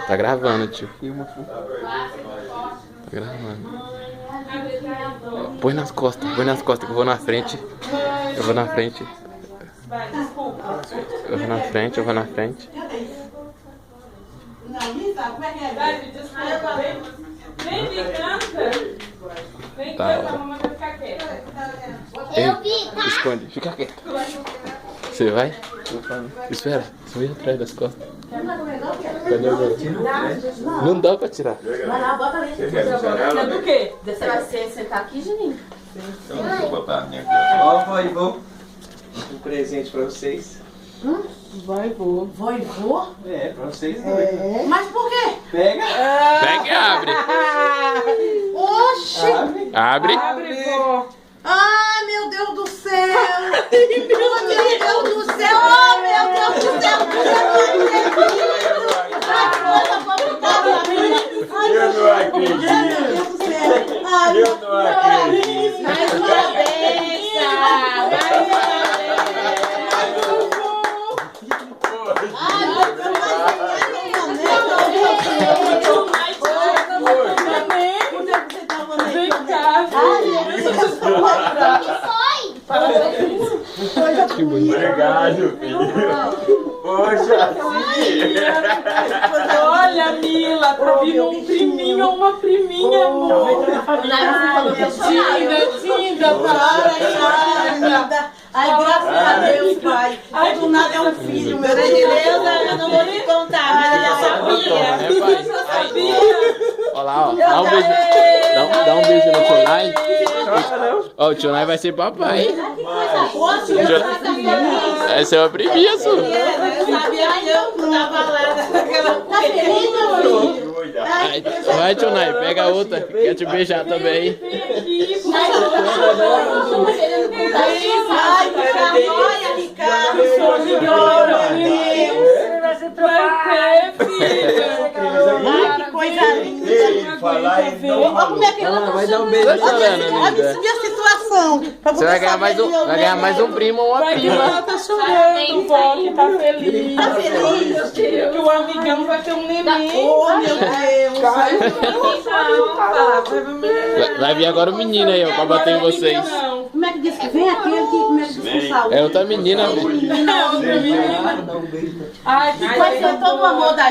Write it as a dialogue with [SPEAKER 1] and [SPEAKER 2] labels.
[SPEAKER 1] Tá gravando, tio. Filma, pô. Tá gravando. Põe nas costas que eu vou na frente. Eu vou na frente. Eu vou na frente, eu vou na frente. Vem, tá, ei, esconde, fica quieto. Você vai? Espera, você vai atrás das costas. Cadê o gatinho? Não dá pra tirar.
[SPEAKER 2] Vai lá, bota ali.
[SPEAKER 3] É do quê?
[SPEAKER 2] Você vai sentar aqui, Juninho?
[SPEAKER 4] Então, deixa eu botar a minha aqui. Ó, vovô. Um presente pra vocês.
[SPEAKER 3] Voivô.
[SPEAKER 2] Voivô?
[SPEAKER 4] É, pra vocês dois.
[SPEAKER 2] Mas por quê?
[SPEAKER 4] Pega.
[SPEAKER 1] Pega e abre.
[SPEAKER 2] Oxi!
[SPEAKER 1] Abre.
[SPEAKER 3] Abre, vô.
[SPEAKER 2] Ai, meu Deus do céu! Meu Deus do céu! Oh, meu Deus do céu!
[SPEAKER 4] Eu não acredito.
[SPEAKER 2] Meu Deus do céu! Ai,
[SPEAKER 4] Eu não acredito.
[SPEAKER 2] mais uma vez!
[SPEAKER 3] Vem cá,
[SPEAKER 4] Obrigado, filho. Poxa,
[SPEAKER 3] olha, Mila, tá vindo um priminho ou uma priminha, amor. Tinda, para.
[SPEAKER 2] Ai, graças a Deus, pai. Ai, do nada é um filho, meu Deus. Eu não vou lhe contar, mas eu já sabia.
[SPEAKER 1] Olha lá, ó. Dá um beijo. Dá um beijo no Tionai. Ó, o Tionai vai ser papai. Essa é uma premissa.
[SPEAKER 2] Eu sabia que eu tava lá naquela... Tá feliz, meu filho?
[SPEAKER 1] Vai, Tionai, pega a outra. Quer te beijar também.
[SPEAKER 2] Ai, olha, Ricardo.
[SPEAKER 3] Vai ter, filha.
[SPEAKER 2] Ai, que coisa linda.
[SPEAKER 4] Olha
[SPEAKER 2] como é que ela
[SPEAKER 1] Vai dar um beijo na Ana,
[SPEAKER 2] Olha
[SPEAKER 1] linda.
[SPEAKER 2] a situação.
[SPEAKER 1] Você vai ganhar mais um primo ou uma
[SPEAKER 3] Vai que
[SPEAKER 1] prima.
[SPEAKER 3] ela tá chorando, vó, que tá feliz.
[SPEAKER 2] Tá feliz?
[SPEAKER 3] Que o amigão vai ter um neném.
[SPEAKER 2] Oh, meu Deus.
[SPEAKER 1] Vai vir agora o menino aí, ó, pra bater em vocês.
[SPEAKER 2] Como é que diz que vem aquele que como é que diz com saúde?
[SPEAKER 1] É outra menina, velho.
[SPEAKER 3] Ai, que
[SPEAKER 2] Vai ser todo o amor da